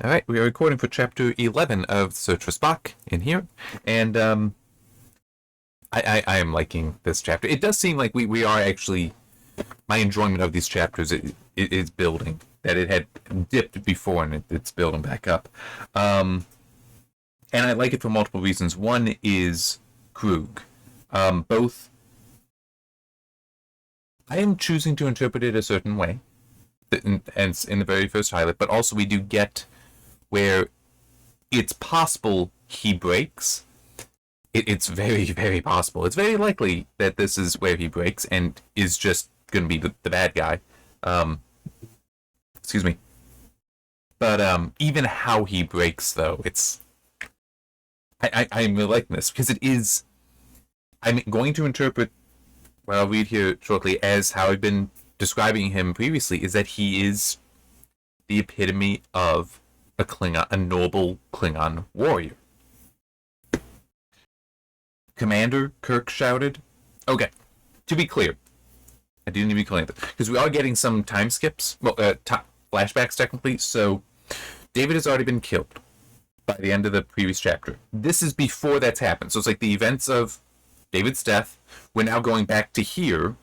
All right, we are recording for Chapter 11 of Search for Spock in here, and I am liking this chapter. It does seem like we are actually, my enjoyment of these chapters it is building. That it had dipped before and it's building back up. And I like it for multiple reasons. One is Krug. Both, I am choosing to interpret it a certain way, and in the very first highlight, but also we do get where it's possible he breaks. It's very, very possible. It's very likely that this is where he breaks and is just going to be the bad guy. Excuse me. But even how he breaks, though, it's... I'm really liking this, because it is... I'm going to interpret what I'll read here shortly as how I've been describing him previously, is that he is the epitome of a Klingon, a noble Klingon warrior. Commander, Kirk shouted. Okay, to be clear, I do need to be clear, because we are getting some time skips, well, flashbacks technically, so David has already been killed by the end of the previous chapter. This is before that's happened, so it's like the events of David's death. We're now going back to here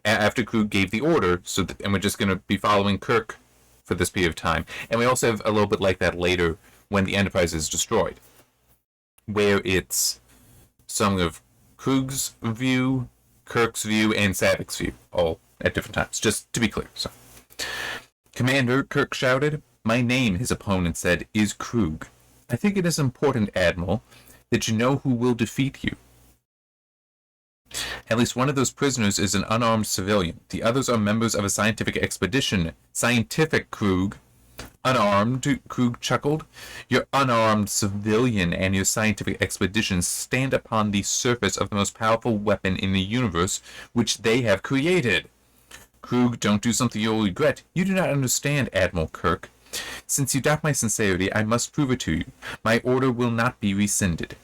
after Krug gave the order, and we're just going to be following Kirk for this period of time. And we also have a little bit like that later when the Enterprise is destroyed, where it's some of Krug's view, Kirk's view, and Savik's view, all at different times, just to be clear. So, Commander, Kirk shouted. My name, his opponent said, is Krug. I think it is important, Admiral, that you know who will defeat you. At least one of those prisoners is an unarmed civilian. The others are members of a scientific expedition. Scientific, Krug. Unarmed, Krug chuckled. Your unarmed civilian and your scientific expedition stand upon the surface of the most powerful weapon in the universe, which they have created. Krug, don't do something you'll regret. You do not understand, Admiral Kirk. Since you doubt my sincerity, I must prove it to you. My order will not be rescinded.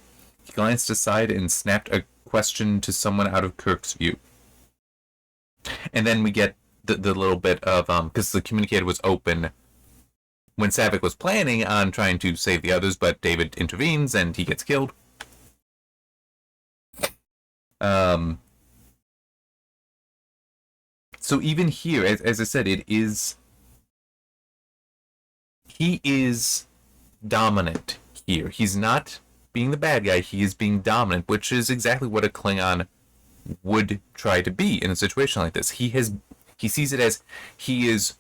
He glanced aside and snapped a question to someone out of Kirk's view. And then we get the little bit of, because the communicator was open when Savick was planning on trying to save the others, but David intervenes and he gets killed. So even here, as I said, he is dominant here. He's not being the bad guy, he is being dominant, which is exactly what a Klingon would try to be in a situation like this. He sees it as he is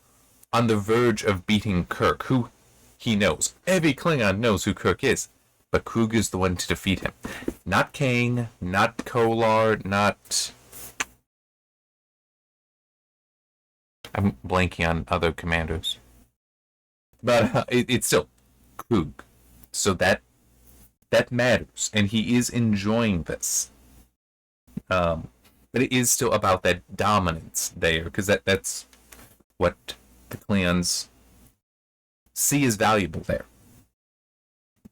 on the verge of beating Kirk, who he knows. Every Klingon knows who Kirk is, but Krug is the one to defeat him. Not Kang, not Kolar, not... I'm blanking on other commanders. But it's still Krug. So that matters, and he is enjoying this. But it is still about that dominance there, because that's what the Klingons see as valuable there.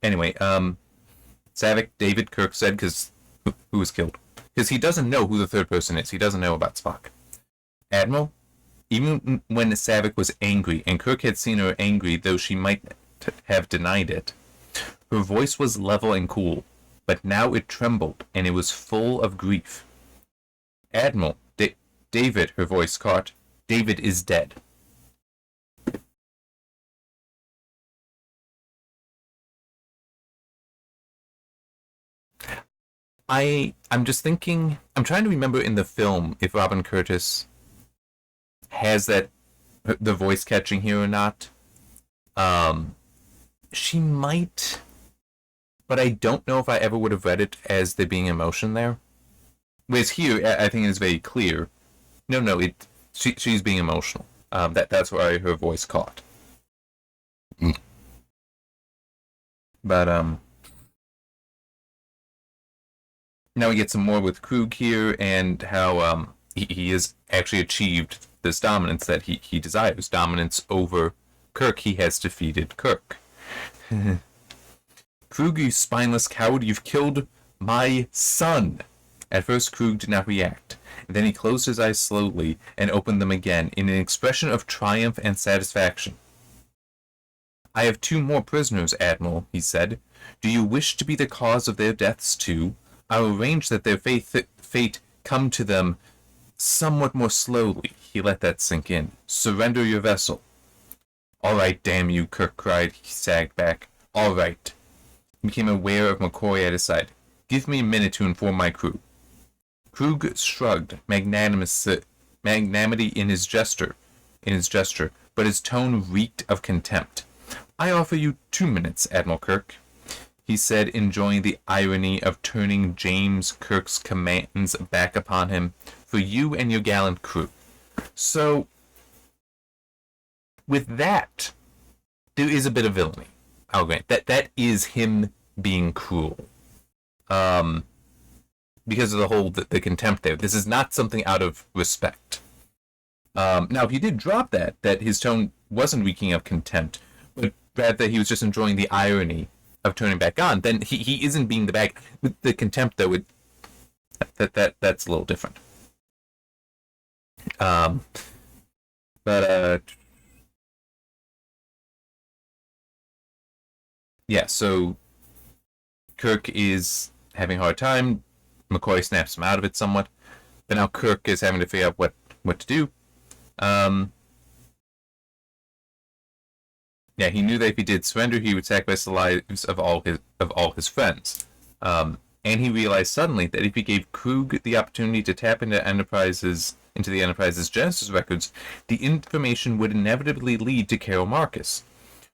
Anyway, Savick, David, Kirk said, because who was killed? Because he doesn't know who the third person is. He doesn't know about Spock. Admiral, even when Savick was angry, and Kirk had seen her angry, though she might have denied it, her voice was level and cool, but now it trembled, and it was full of grief. Admiral, David, her voice caught. David is dead. I'm just thinking, I'm trying to remember in the film if Robin Curtis has the voice catching here or not. She might, but I don't know if I ever would have read it as there being emotion there. Whereas here, I think it is very clear. No, she's being emotional. That's why her voice caught. But now we get some more with Krug here, and how he has actually achieved this dominance that he desires. Dominance over Kirk. He has defeated Kirk. Krug, you spineless coward, you've killed my son. At first, Krug did not react. Then he closed his eyes slowly and opened them again in an expression of triumph and satisfaction. I have 2 more prisoners, Admiral, he said. Do you wish to be the cause of their deaths too? I will arrange that their fate come to them somewhat more slowly. He let that sink in. Surrender your vessel. All right, damn you, Kirk cried. He sagged back. All right. He became aware of McCoy at his side. Give me a minute to inform my crew. Krug shrugged, magnanimity in his gesture, but his tone reeked of contempt. I offer you 2 minutes, Admiral Kirk, he said, enjoying the irony of turning James Kirk's commands back upon him, for you and your gallant crew. So, with that, there is a bit of villainy. I'll grant that is him being cruel. Because of the contempt there. This is not something out of respect. Now, if he did drop that his tone wasn't reeking of contempt, but rather he was just enjoying the irony of turning back on, then he isn't being the bad. With the contempt, though, that's a little different. Yeah, so Kirk is having a hard time. McCoy snaps him out of it somewhat, but now Kirk is having to figure out what to do. Yeah, he knew that if he did surrender, he would sacrifice the lives of all his friends. And he realized suddenly that if he gave Krug the opportunity to tap into the Enterprise's Genesis records, the information would inevitably lead to Carol Marcus.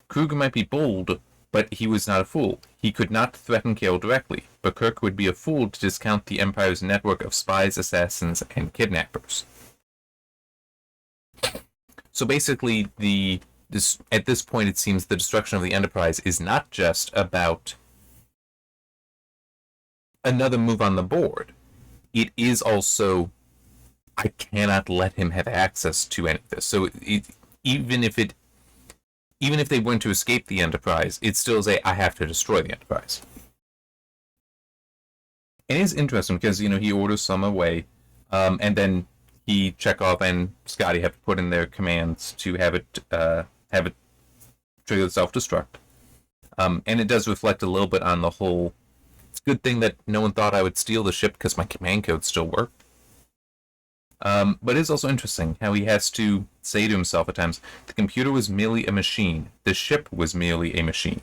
Krug might be bold, but he was not a fool. He could not threaten Carol directly, but Kirk would be a fool to discount the Empire's network of spies, assassins, and kidnappers. So basically, at this point, it seems the destruction of the Enterprise is not just about another move on the board. It is also, I cannot let him have access to any of this. So even if they weren't to escape the Enterprise, it still is I have to destroy the Enterprise. And it is interesting because, he orders some away, and then Chekhov and Scotty have to put in their commands to have it trigger the self-destruct. And it does reflect a little bit on the whole, it's a good thing that no one thought I would steal the ship because my command code still worked. But it is also interesting how he has to say to himself at times, the computer was merely a machine. The ship was merely a machine.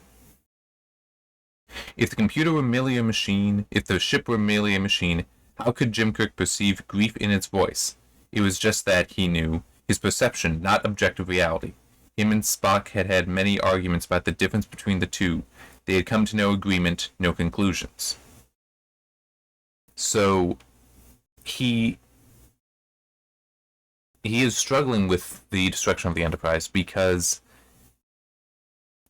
If the computer were merely a machine, if the ship were merely a machine, how could Jim Kirk perceive grief in its voice? It was just that, he knew, his perception, not objective reality. Him and Spock had had many arguments about the difference between the two. They had come to no agreement, no conclusions. So, he is struggling with the destruction of the Enterprise because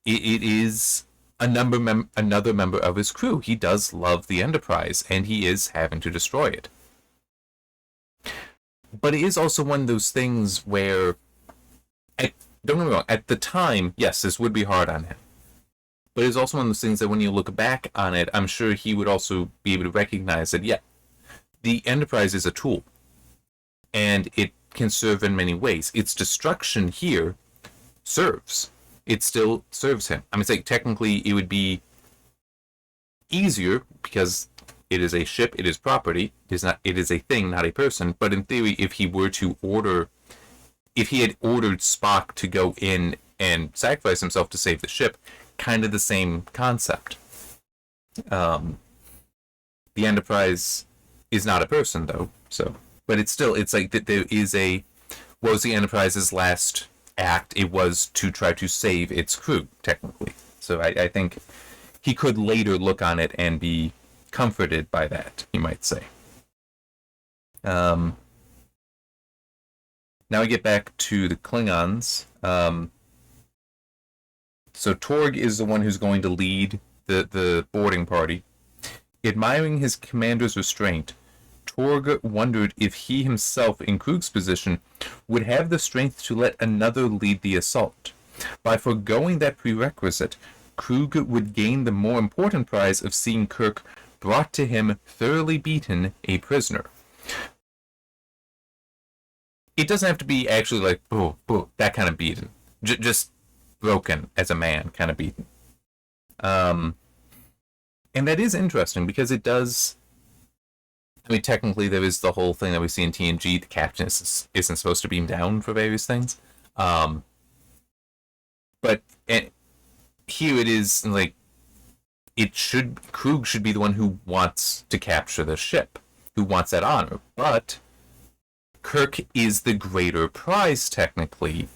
it is another member of his crew. He does love the Enterprise, and he is having to destroy it. But it is also one of those things where, don't get me wrong, at the time, yes, this would be hard on him. But it's also one of those things that when you look back on it, I'm sure he would also be able to recognize that, yeah, the Enterprise is a tool. And it can serve in many ways. Its destruction here serves. It still serves him. I mean, technically it would be easier because it is a ship, it is property, it is a thing, not a person. But in theory, if he had ordered Spock to go in and sacrifice himself to save the ship, kind of the same concept. The Enterprise is not a person, though, so. But it's like that there is what was the Enterprise's last act? It was to try to save its crew, technically. So I think he could later look on it and be comforted by that, you might say. Now we get back to the Klingons. So Torg is the one who's going to lead the boarding party. Admiring his commander's restraint, Torg wondered if he himself, in Krug's position, would have the strength to let another lead the assault. By foregoing that prerequisite, Krug would gain the more important prize of seeing Kirk brought to him thoroughly beaten, a prisoner. It doesn't have to be actually like, that kind of beaten. Just broken as a man, kind of beaten. And that is interesting because it does. I mean, technically, there is the whole thing that we see in TNG. The captain isn't supposed to beam down for various things. But here it is like Krug should be the one who wants to capture the ship, who wants that honor. But Kirk is the greater prize technically.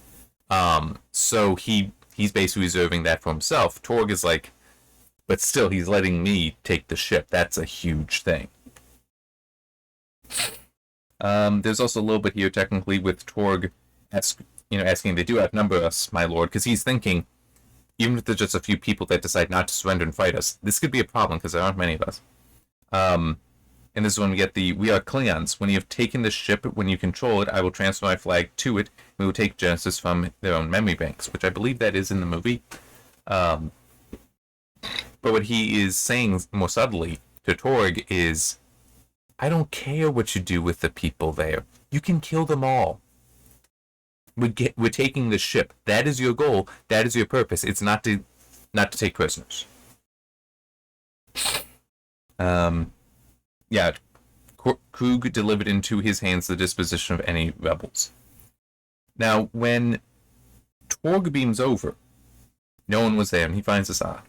So he's basically reserving that for himself. Torg is like, but still, he's letting me take the ship. That's a huge thing. There's also a little bit here technically with Torg asking, they do outnumber us, my lord, because he's thinking, even if there's just a few people that decide not to surrender and fight us, this could be a problem because there aren't many of us. And this is when we get we are Klingons. When you have taken the ship, when you control it, I will transfer my flag to it. We will take Genesis from their own memory banks, which I believe that is in the movie. But what he is saying more subtly to Torg is, I don't care what you do with the people there. You can kill them all. We're taking the ship. That is your goal. That is your purpose. It's not to take prisoners. Yeah, Krug delivered into his hands the disposition of any rebels. Now, when Torg beams over, no one was there, and he finds us odd.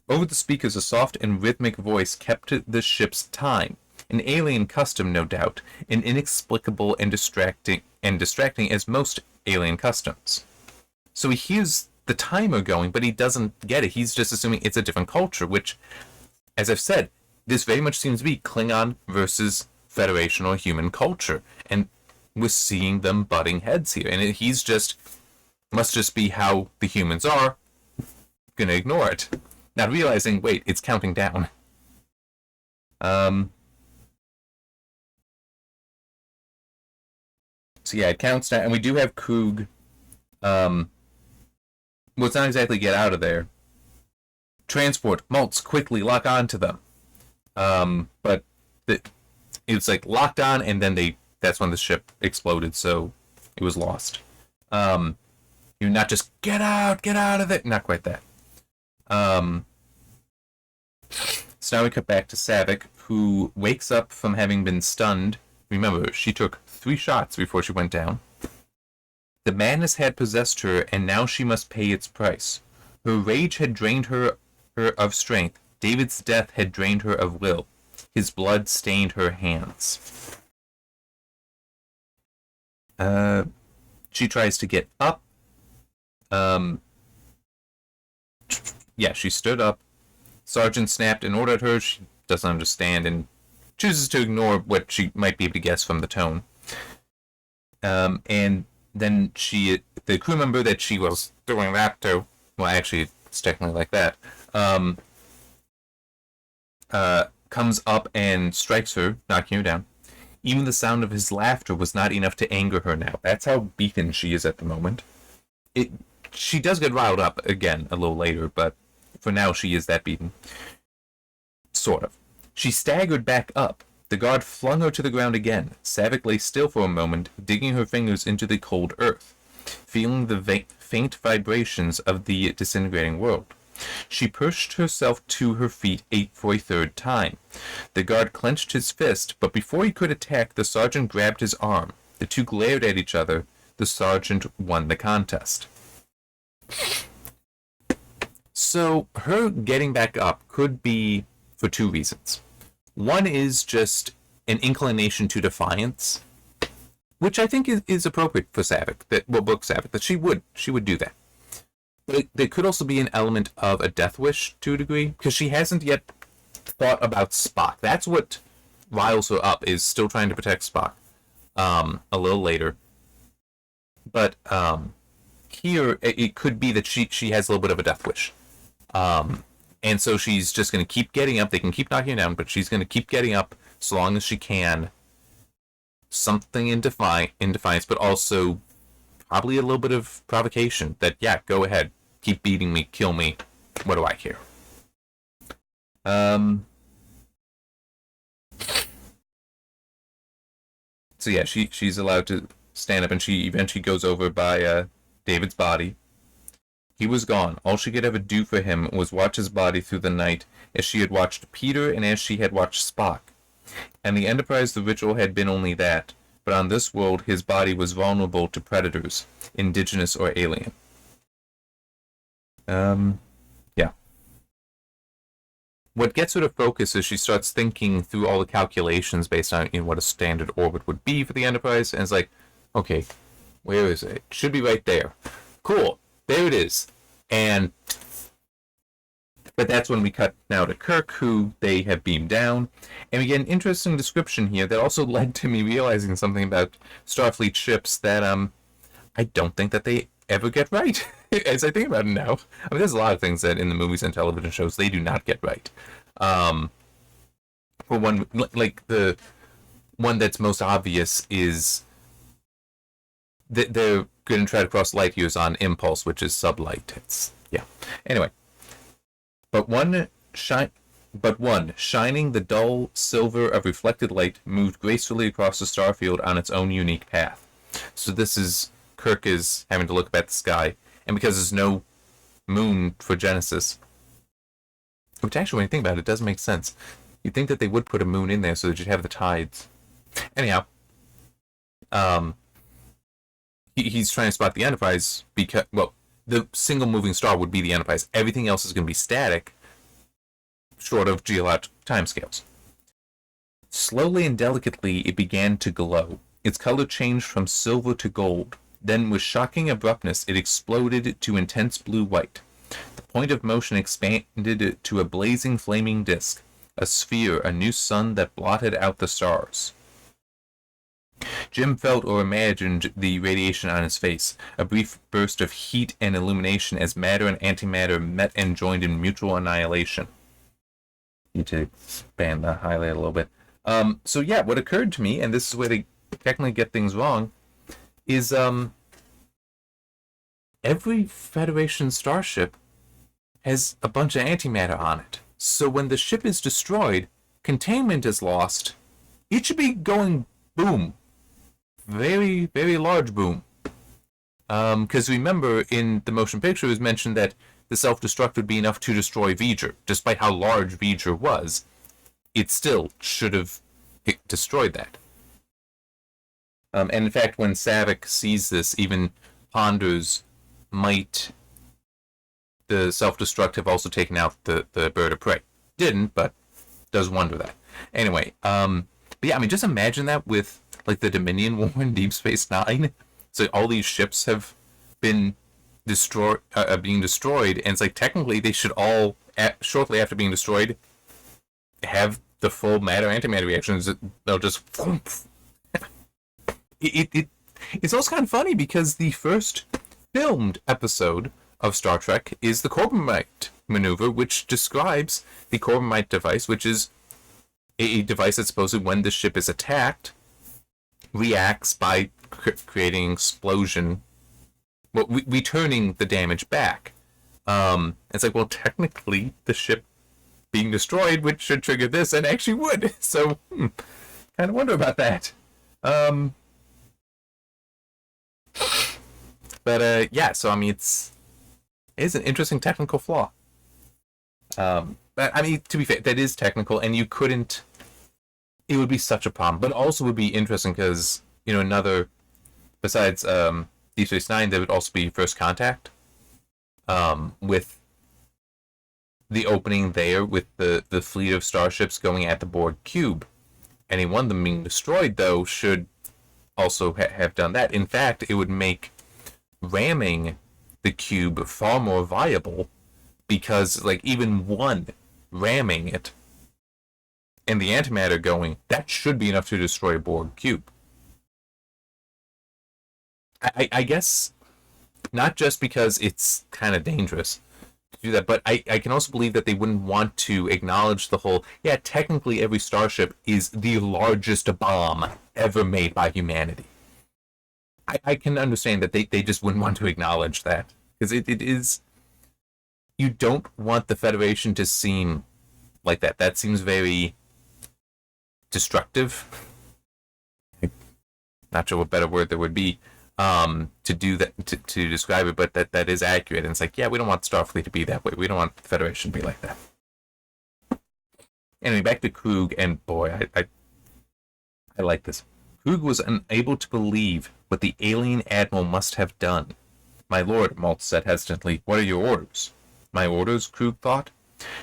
Over the speakers, a soft and rhythmic voice kept the ship's time. An alien custom, no doubt, and inexplicable and distracting as most alien customs. So he hears the timer going, but he doesn't get it. He's just assuming it's a different culture, which, as I've said, this very much seems to be Klingon versus Federation or human culture, and we're seeing them butting heads here. And he's must just be how the humans are. Gonna ignore it, not realizing, wait, it's counting down. So yeah, it counts down, and we do have Krug. Well, it's not exactly get out of there. Transport, Maltz, quickly lock on to them. But it's like locked on, and then that's when the ship exploded, so it was lost. You're not just get out of it. Not quite that. So now we cut back to Saavik, who wakes up from having been stunned. Remember, she took 3 shots before she went down. The madness had possessed her, and now she must pay its price. Her rage had drained her of strength. David's death had drained her of will. His blood stained her hands. She tries to get up. Yeah, she stood up. Sergeant snapped and ordered her. She doesn't understand and chooses to ignore what she might be able to guess from the tone. And then the crew member that she was doing that to, well, actually, it's technically like that, comes up and strikes her, knocking her down. Even the sound of his laughter was not enough to anger her now. That's how beaten she is at the moment. She does get riled up again a little later, but for now she is that beaten. Sort of. She staggered back up. The guard flung her to the ground again. Saavik lay still for a moment, digging her fingers into the cold earth, feeling the faint vibrations of the disintegrating world. She pushed herself to her feet for a 3rd time. The guard clenched his fist, but before he could attack, the sergeant grabbed his arm. The two glared at each other. The sergeant won the contest. So, her getting back up could be for 2 reasons. One is just an inclination to defiance, which I think is appropriate for Saavik, book Saavik, that she would do that. But there could also be an element of a death wish to a degree, because she hasn't yet thought about Spock. That's what riles her up, is still trying to protect Spock a little later. But here, it could be that she has a little bit of a death wish. And so she's just going to keep getting up. They can keep knocking her down, but she's going to keep getting up so long as she can. Something in defiance, but also probably a little bit of provocation. That, yeah, go ahead. Keep beating me. Kill me. What do I care? So yeah, she's allowed to stand up, and she eventually goes over by David's body. He was gone. All she could ever do for him was watch his body through the night, as she had watched Peter and as she had watched Spock. And the Enterprise, the ritual had been only that, but on this world his body was vulnerable to predators, indigenous or alien. Yeah. What gets her to focus is she starts thinking through all the calculations based on what a standard orbit would be for the Enterprise, and it's like, okay, where is it? It should be right there. Cool. There it is. But that's when we cut now to Kirk, who they have beamed down. And we get an interesting description here that also led to me realizing something about Starfleet ships that I don't think that they ever get right. As I think about it now. I mean, there's a lot of things that in the movies and television shows they do not get right. For one, like the one that's most obvious is that they're going to try to cross light years on impulse, which is sublight. It's, yeah. Anyway. But one, shining the dull silver of reflected light, moved gracefully across the starfield on its own unique path. So this is, Kirk is having to look up at the sky, and because there's no moon for Genesis, which actually, when you think about it, it does make sense. You'd think that they would put a moon in there so that you'd have the tides. Anyhow, he's trying to spot the Enterprise because, well, the single moving star would be the Enterprise. Everything else is going to be static, short of geologic timescales. Slowly and delicately, it began to glow. Its color changed from silver to gold. Then, with shocking abruptness, it exploded to intense blue-white. The point of motion expanded to a blazing, flaming disk, a sphere, a new sun that blotted out the stars. Jim felt or imagined the radiation on his face, a brief burst of heat and illumination as matter and antimatter met and joined in mutual annihilation. Need to expand the highlight a little bit. So yeah, what occurred to me, and this is where they technically get things wrong, is every Federation starship has a bunch of antimatter on it. So when the ship is destroyed, containment is lost, it should be going boom. Very, very large boom. Because remember, in the motion picture, it was mentioned that the self-destruct would be enough to destroy V'ger. Despite how large V'ger was, it still should have destroyed that. And in fact, when Saavik sees this, even ponders, might the self-destruct have also taken out the bird of prey? Didn't, but does wonder that. Anyway, but yeah, I mean, just imagine that with like the Dominion War in Deep Space Nine. So all these ships have been being destroyed, and it's like technically they should all, shortly after being destroyed, have the full matter-antimatter reactions. They'll just... It's also kind of funny because the first filmed episode of Star Trek is the Corbomite maneuver, which describes the Corbomite device, which is a device that supposedly when the ship is attacked, reacts by creating explosion, well, returning the damage back. It's like, well, technically the ship being destroyed, which should trigger this, and actually would. So, kind of wonder about that. But yeah, so I mean, it is an interesting technical flaw. But I mean, to be fair, that is technical, and you couldn't. It would be such a problem, but also would be interesting because, you know, another, besides Deep Space Nine, there would also be First Contact, with the opening there with the fleet of starships going at the Borg cube. Any one of them being destroyed, though, should also have done that. In fact, it would make ramming the cube far more viable, because, like, even one ramming it and the antimatter going, that should be enough to destroy a Borg cube. I guess not just because it's kind of dangerous to do that, but I can also believe that they wouldn't want to acknowledge the whole, yeah, technically every starship is the largest bomb ever made by humanity. I can understand that they just wouldn't want to acknowledge that, because it is, you don't want the Federation to seem like that. That seems very destructive. Not sure what better word there would be. to do that, to describe it, but that is accurate. And it's like, yeah, we don't want Starfleet to be that way. We don't want the Federation to be like that. Anyway, back to Krug, and boy, I like this. Krug was unable to believe what the alien admiral must have done. My lord, Maltz said hesitantly, what are your orders? My orders, Krug thought.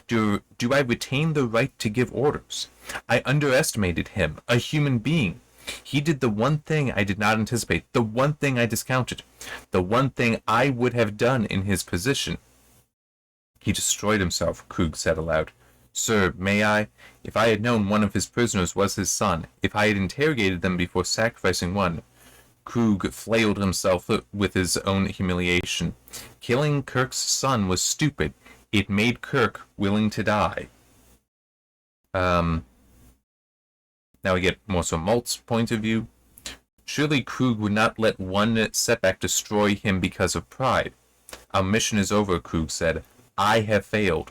Do I retain the right to give orders? I underestimated him, a human being. He did the one thing I did not anticipate, the one thing I discounted, the one thing I would have done in his position. He destroyed himself, Krug said aloud. Sir, may I? If I had known one of his prisoners was his son, if I had interrogated them before sacrificing one. Krug flailed himself with his own humiliation. Killing Kirk's son was stupid. It made Kirk willing to die. Now we get more so Maltz's point of view. Surely Krug would not let one setback destroy him because of pride. Our mission is over, Krug said. I have failed.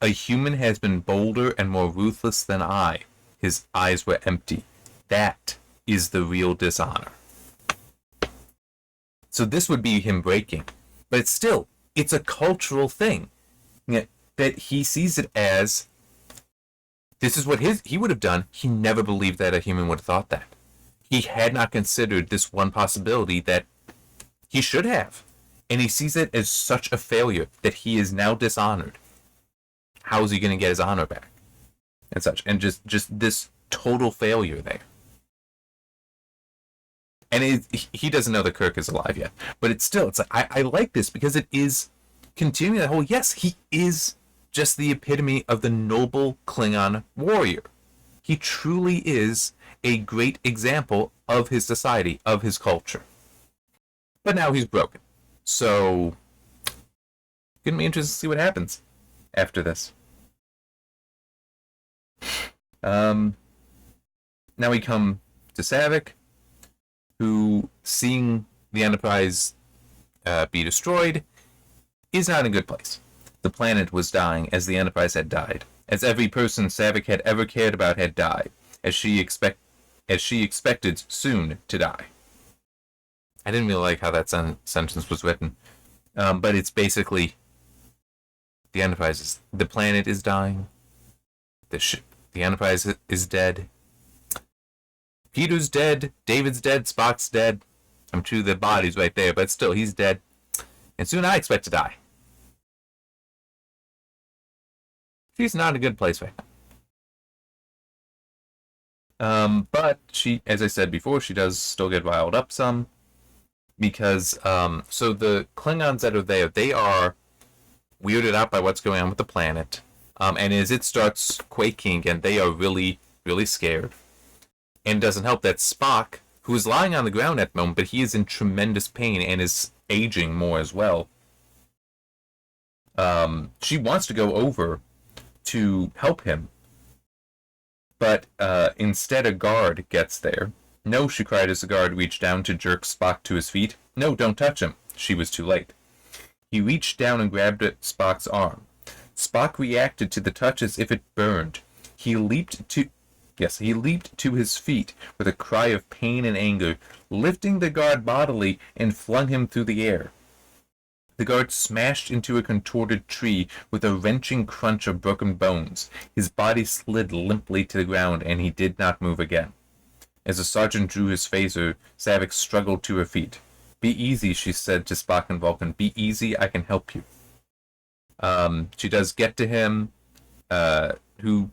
A human has been bolder and more ruthless than I. His eyes were empty. That is the real dishonor. So this would be him breaking. But it's a cultural thing. That he sees it as, this is what he would have done. He never believed that a human would have thought that. He had not considered this one possibility that he should have. And he sees it as such a failure that he is now dishonored. How is he going to get his honor back? And such. And just this total failure there. And he doesn't know that Kirk is alive yet. But it's like, I like this because it is continuing that whole, yes, he is just the epitome of the noble Klingon warrior. He truly is a great example of his society, of his culture. But now he's broken. So, gonna be interesting to see what happens after this. Now we come to Saavik, who, seeing the Enterprise be destroyed, is not in a good place. The planet was dying as the Enterprise had died, as every person Saavik had ever cared about had died, as she expected soon to die. I didn't really like how that sentence was written, but it's basically the planet is dying, the Enterprise is dead, Peter's dead, David's dead, Spock's dead. I'm sure the body's right there, but still, he's dead, and soon I expect to die. She's not in a good place right now. But she, as I said before, she does still get riled up some. Because, so the Klingons that are there, they are weirded out by what's going on with the planet. And as it starts quaking, and they are really, really scared. And it doesn't help that Spock, who is lying on the ground at the moment, but he is in tremendous pain and is aging more as well. She wants to go over to help him. But instead a guard gets there. No, she cried as the guard reached down to jerk Spock to his feet. No, don't touch him. She was too late. He reached down and grabbed at Spock's arm. Spock reacted to the touch as if it burned. He leaped to his feet with a cry of pain and anger, lifting the guard bodily and flung him through the air. The guard smashed into a contorted tree with a wrenching crunch of broken bones. His body slid limply to the ground, and he did not move again. As the sergeant drew his phaser, Saavik struggled to her feet. Be easy, she said to Spock and Vulcan. Be easy, I can help you. She does get to him, who...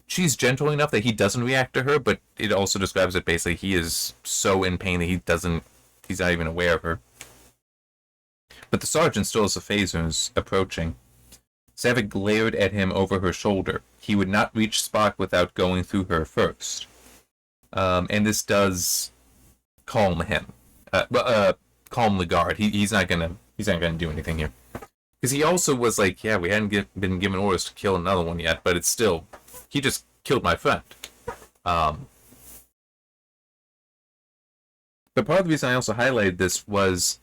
She's gentle enough that he doesn't react to her, but it also describes that basically he is so in pain that he's not even aware of her. But the sergeant still has a phaser and is approaching. Saavik glared at him over her shoulder. He would not reach Spock without going through her first. And this does calm him. Calm the guard. He's not gonna do anything here. Because he also was like, yeah, we hadn't been given orders to kill another one yet, but it's still, he just killed my friend. But part of the reason I also highlighted this was,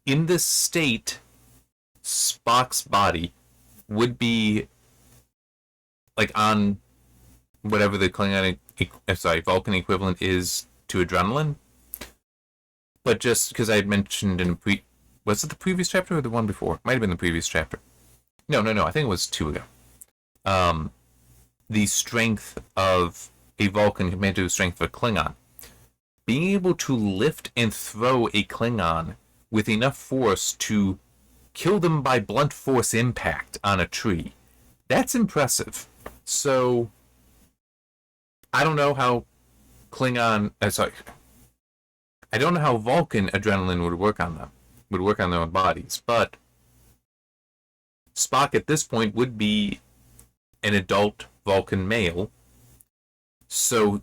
in this state, Spock's body would be like on whatever the Vulcan equivalent is to adrenaline. But just because I had mentioned in was it the previous chapter or the one before? Might have been the previous chapter. No. I think it was 2 ago. The strength of a Vulcan compared to the strength of a Klingon. Being able to lift and throw a Klingon with enough force to kill them by blunt force impact on a tree. That's impressive. So, I don't know how Klingon... I don't know how Vulcan adrenaline would work on them. Would work on their own bodies. But Spock at this point would be an adult Vulcan male. So...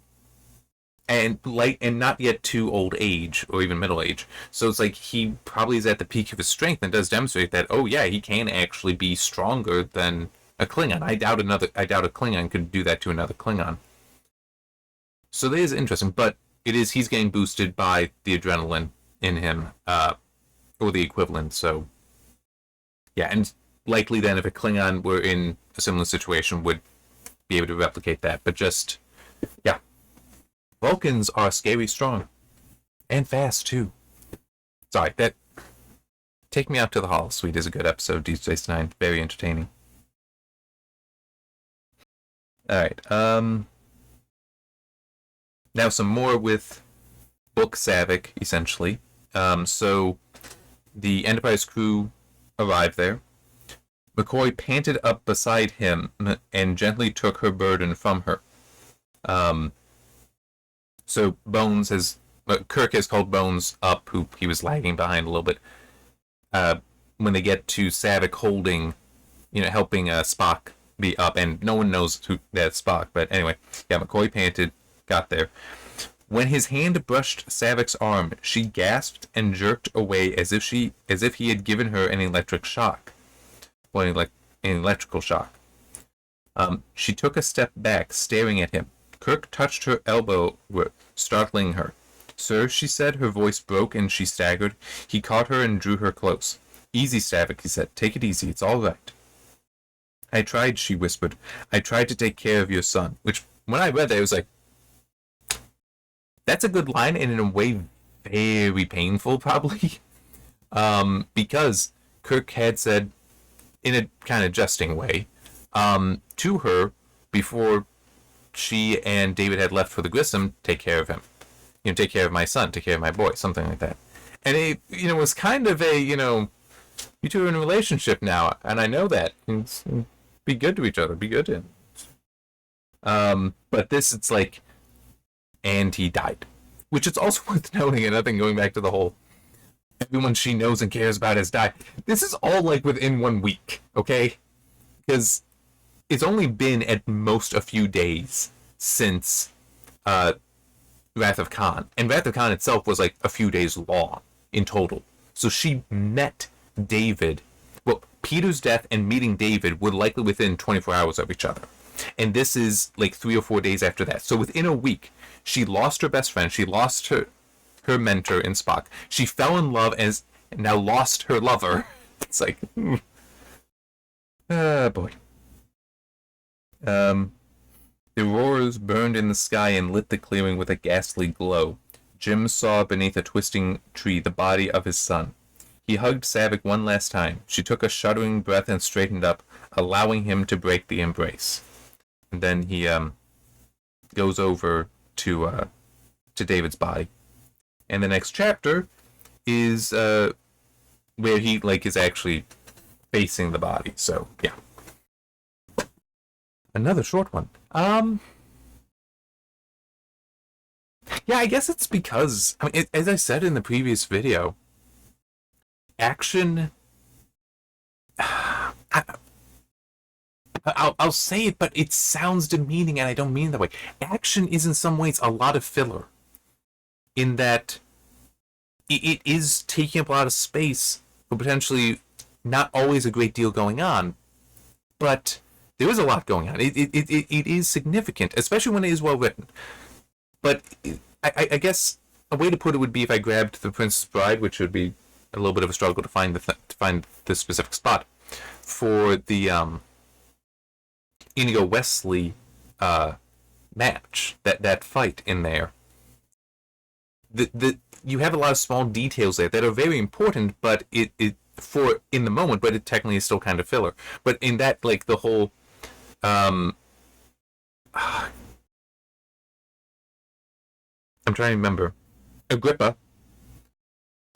And not yet too old age or even middle age. So it's like he probably is at the peak of his strength and does demonstrate that, oh yeah, he can actually be stronger than a Klingon. I doubt a Klingon could do that to another Klingon. So that is interesting, but he's getting boosted by the adrenaline in him, or the equivalent. So yeah, and likely then if a Klingon were in a similar situation would be able to replicate that. But just yeah. Vulcans are scary strong. And fast, too. Sorry, that... Take Me Out to the Hall Suite is a good episode, Deep Space Nine. Very entertaining. Alright, now some more with Book Saavik, essentially. So, the Enterprise crew arrived there. McCoy panted up beside him and gently took her burden from her. So Kirk has called Bones up, who he was lagging behind a little bit. When they get to Saavik holding, helping Spock be up, and no one knows who that's Spock. But anyway, yeah, McCoy panted, got there. When his hand brushed Saavik's arm, she gasped and jerked away as if he had given her an electric shock, an electrical shock. She took a step back, staring at him. Kirk touched her elbow, startling her. "Sir," she said. Her voice broke and she staggered. He caught her and drew her close. "Easy, Saavik," he said. "Take it easy. It's all right." "I tried," she whispered. "I tried to take care of your son." Which, when I read that, it was like, that's a good line, and in a way, very painful, probably. Because Kirk had said, in a kind of jesting way, to her, before she and David had left for the Grissom, take care of him. Take care of my son, take care of my boy, something like that. And it, was kind of a, you two are in a relationship now, and I know that. Be good to each other, be good to him. But this, it's like, and he died. Which is also worth noting, another thing, going back to the whole, everyone she knows and cares about has died. This is all, like, within 1 week, okay? Because it's only been at most a few days since Wrath of Khan. And Wrath of Khan itself was like a few days long in total. So she met David. Well, Peter's death and meeting David were likely within 24 hours of each other. And this is like 3 or 4 days after that. So within a week, she lost her best friend. She lost her mentor in Spock. She fell in love and now lost her lover. It's like, boy. The aurors burned in the sky and lit the clearing with a ghastly glow. Jim saw beneath a twisting tree the body of his son. He hugged Saavik one last time. She took a shuddering breath and straightened up, allowing him to break the embrace. And then he goes over to David's body. And the next chapter is where he is actually facing the body. So yeah. Another short one. Yeah, I guess it's because, as I said in the previous video, action... I'll say it, but it sounds demeaning, and I don't mean that way. Action is in some ways a lot of filler, in that it is taking up a lot of space for potentially not always a great deal going on, but there is a lot going on. It is significant, especially when it is well written. But I guess a way to put it would be if I grabbed The Princess Bride, which would be a little bit of a struggle to find the specific spot for the Inigo Wesley match, that fight in there. you have a lot of small details there that are very important, but it for in the moment, but it technically is still kind of filler. But in that, like the whole, I'm trying to remember, Agrippa.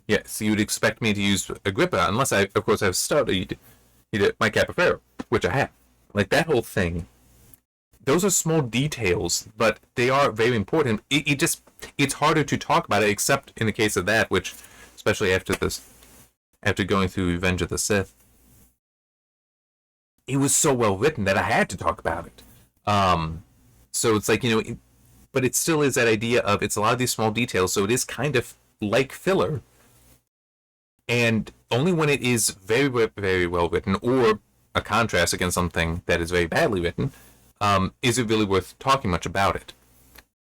Yes, you'd expect me to use Agrippa, unless I, of course, I've studied my Capoferro, which I have. Like that whole thing. Those are small details, but they are very important. It's harder to talk about it, except in the case of that, which, especially after going through Revenge of the Sith, it was so well written that I had to talk about it. So it's like, but it still is that idea of it's a lot of these small details, so it is kind of like filler. And only when it is very, very well written, or a contrast against something that is very badly written, is it really worth talking much about it.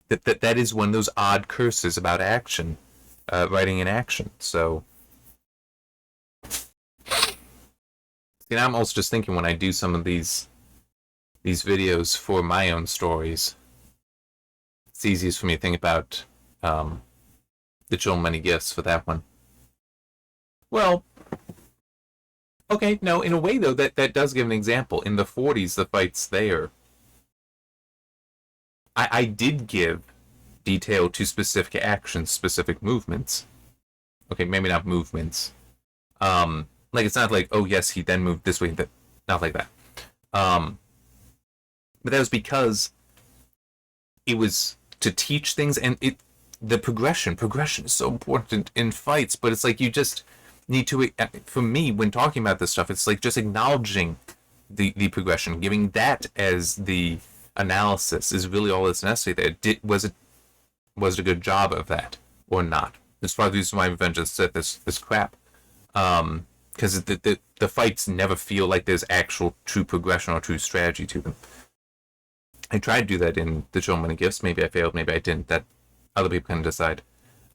That is one of those odd curses about action, writing in action. So, I'm also just thinking when I do some of these videos for my own stories, it's easiest for me to think about the Children Many Gifts for that one. Well, okay, no, in a way though, that does give an example. In the 40s, the fights there, I did give detail to specific actions, specific movements. Okay, maybe not movements. Like it's not like, oh yes, he then moved this way, not like that. But that was because it was to teach things, and the progression is so important in fights, but it's like you just need to, for me, when talking about this stuff, it's like just acknowledging the progression, giving that as the analysis is really all that's necessary there. Was it a good job of that or not? That's part of the reason why Revenge of the Sith this crap. Because the fights never feel like there's actual true progression or true strategy to them. I tried to do that in The Children Many Gifts. Maybe I failed, maybe I didn't. That other people can decide.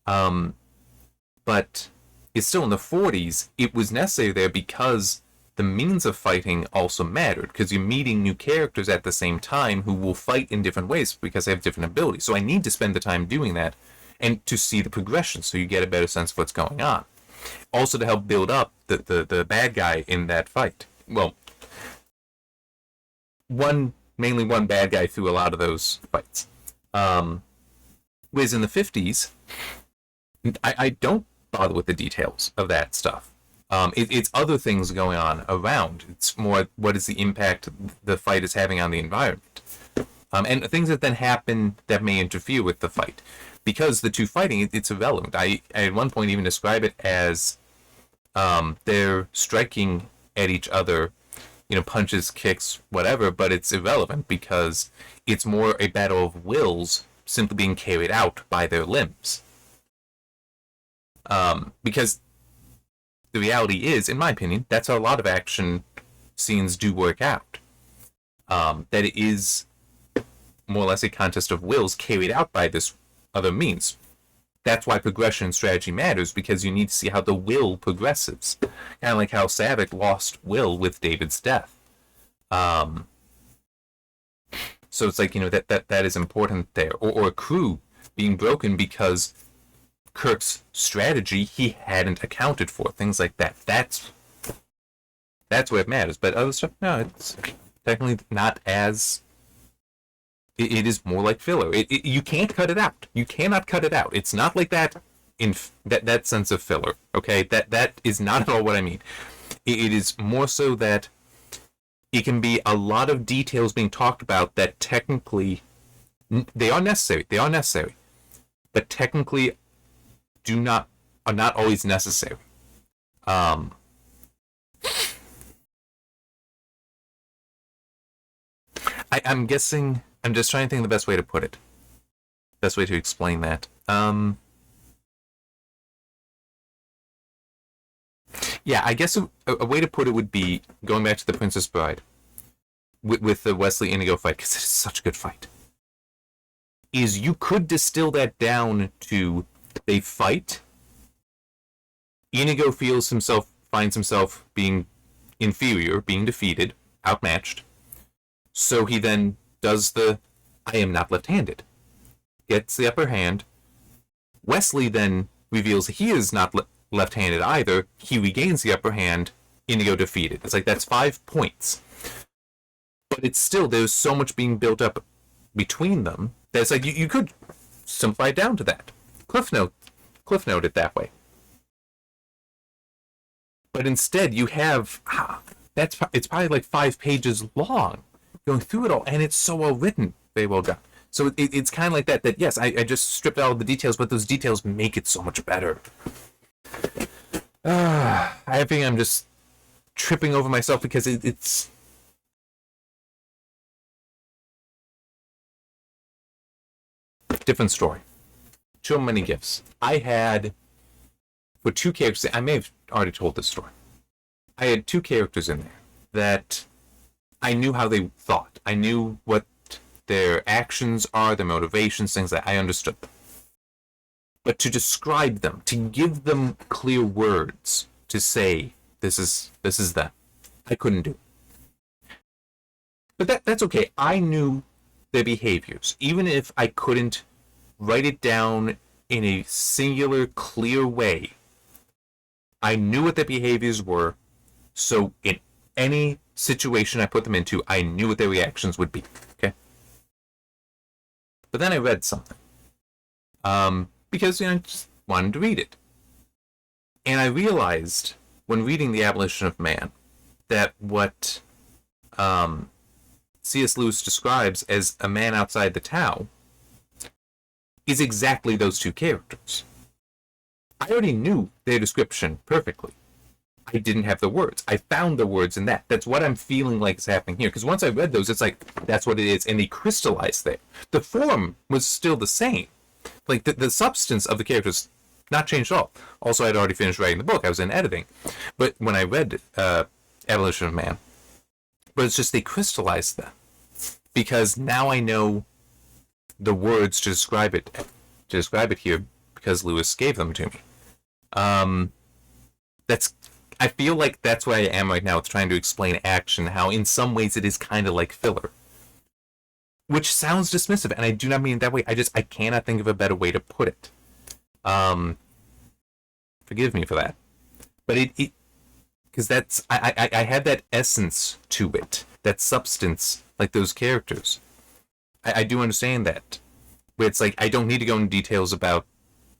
But it's still in the 40s, it was necessary there because the means of fighting also mattered, because you're meeting new characters at the same time who will fight in different ways because they have different abilities. So I need to spend the time doing that and to see the progression so you get a better sense of what's going on. Also to help build up the bad guy in that fight. Well, mainly one bad guy through a lot of those fights. Whereas in the 50s, I don't bother with the details of that stuff. It's other things going on around. It's more what is the impact the fight is having on the environment. And things that then happen that may interfere with the fight. Because the two fighting, it's irrelevant. I at one point even describe it as they're striking at each other, punches, kicks, whatever, but it's irrelevant because it's more a battle of wills simply being carried out by their limbs. Because the reality is, in my opinion, that's how a lot of action scenes do work out. That it is more or less a contest of wills carried out by this other means. That's why progression and strategy matters, because you need to see how the will progresses. Kind of like how Saavik lost will with David's death. So it's like, that is important there. Or a crew being broken because Kirk's strategy he hadn't accounted for. Things like that. That's where it matters. But other stuff, no, it's technically not as... It is more like filler. You can't cut it out. You cannot cut it out. It's not like that in that sense of filler. Okay, that is not at all what I mean. It is more so that it can be a lot of details being talked about that technically they are necessary. They are necessary, but technically are not always necessary. I'm guessing. I'm just trying to think of the best way to put it. Best way to explain that. Yeah, I guess a way to put it would be going back to the Princess Bride with the Wesley Inigo fight, because it's such a good fight. Is you could distill that down to they fight. Inigo finds himself being inferior, being defeated, outmatched. So he then does I am not left-handed. Gets the upper hand. Wesley then reveals he is not left-handed either, he regains the upper hand, Inigo defeated. It's like, that's 5 points. But it's still, there's so much being built up between them that it's like, you could simplify it down to that. Cliff note it that way. But instead, you have, it's probably like 5 pages long, going through it all, and it's so well written, very well done. So it's kind of like that yes, I just stripped out all the details, but those details make it so much better. I think I'm just tripping over myself because it's... different story. So many gifts. I had, for 2 characters, I may have already told this story. I had 2 characters in there that I knew how they thought. I knew what their actions are, their motivations, things that I understood them. But to describe them, to give them clear words, to say, this is them, I couldn't do. But that's okay. I knew their behaviors. Even if I couldn't write it down in a singular, clear way, I knew what their behaviors were, so in any situation I put them into, I knew what their reactions would be. Okay? But then I read something. Because I just wanted to read it. And I realized, when reading The Abolition of Man, that what C.S. Lewis describes as a man outside the Tao is exactly those 2 characters. I already knew their description perfectly. I didn't have the words. I found the words in that. That's what I'm feeling like is happening here. Because once I read those, it's like, that's what it is. And they crystallized there. The form was still the same. Like, the substance of the characters not changed at all. Also, I'd already finished writing the book. I was in editing. But when I read Abolition of Man, but it's just they crystallized that. Because now I know the words to describe it here, because Lewis gave them to me. I feel like that's where I am right now with trying to explain action, how in some ways it is kind of like filler. Which sounds dismissive, and I do not mean it that way. I cannot think of a better way to put it. Forgive me for that. But it because that's, I had that essence to it, that substance, like those characters. I do understand that. Where it's like, I don't need to go into details about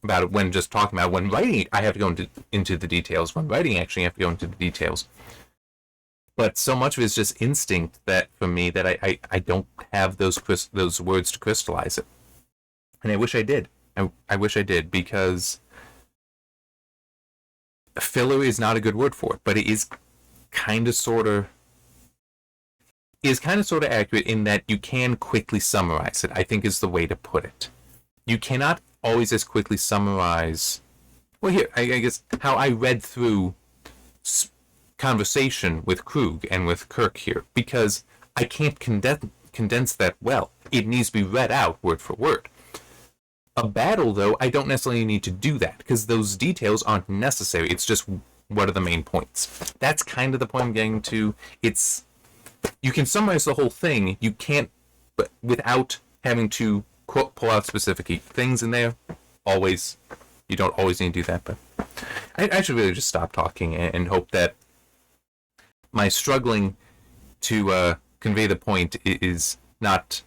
it when just talking about it. When writing, I have to go into the details. When writing, actually, I have to go into the details. But so much of it is just instinct that, for me, that I don't have those words to crystallize it. And I wish I did. I wish I did, because filler is not a good word for it, but it is kind of sort of accurate in that you can quickly summarize it, I think is the way to put it. You cannot always as quickly summarize, well, here, I guess, how I read through conversation with Krug and with Kirk here, because I can't condense that well. It needs to be read out word for word. A battle, though, I don't necessarily need to do that, because those details aren't necessary. It's just, what are the main points? That's kind of the point I'm getting to. You can summarize the whole thing. You can't, but without having to pull out specific things in there. You don't always need to do that, but I should really just stop talking and hope that my struggling to convey the point is not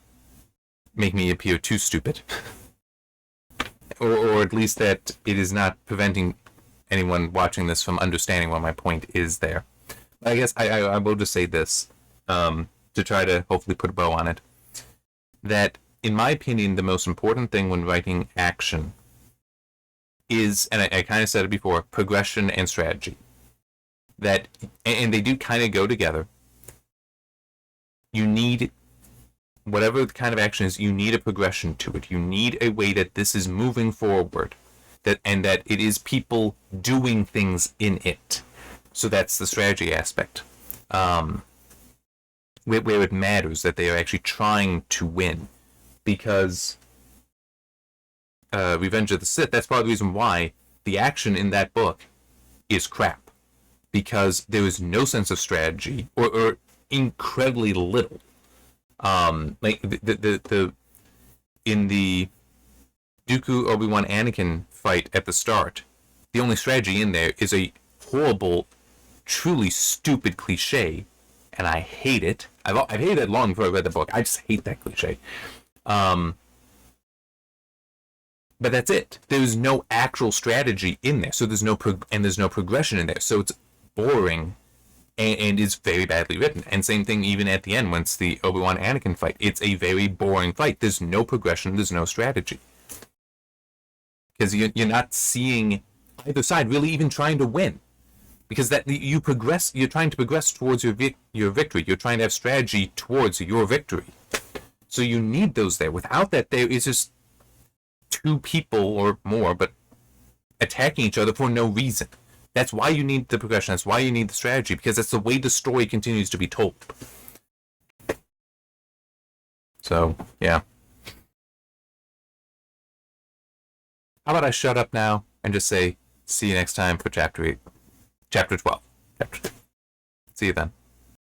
make me appear too stupid. or at least that it is not preventing anyone watching this from understanding what my point is there. I guess I will just say this, to try to hopefully put a bow on it, that in my opinion, the most important thing when writing action is, and I kind of said it before, progression and strategy. And they do kind of go together. You need, whatever the kind of action is, you need a progression to it. You need a way that this is moving forward, and that it is people doing things in it. So that's the strategy aspect. Where it matters that they are actually trying to win. Because Revenge of the Sith, that's part of the reason why the action in that book is crap. Because there is no sense of strategy, or incredibly little. Like in the Dooku Obi-Wan Anakin fight at the start, the only strategy in there is a horrible, truly stupid cliche, and I hate it. I've hated it long before I read the book. I just hate that cliche. But that's it. There's no actual strategy in there, so there's no progression in there. So it's boring, and is very badly written. And same thing even at the end, once the Obi-Wan Anakin fight, it's a very boring fight. There's no progression. There's no strategy, because you're not seeing either side really even trying to win. Because that you're trying to progress towards your victory. You're trying to have strategy towards your victory. So you need those there. Without that, there is just two people or more, but attacking each other for no reason. That's why you need the progression. That's why you need the strategy, because that's the way the story continues to be told. So, yeah. How about I shut up now and just say, see you next time for Chapter 12. See you then.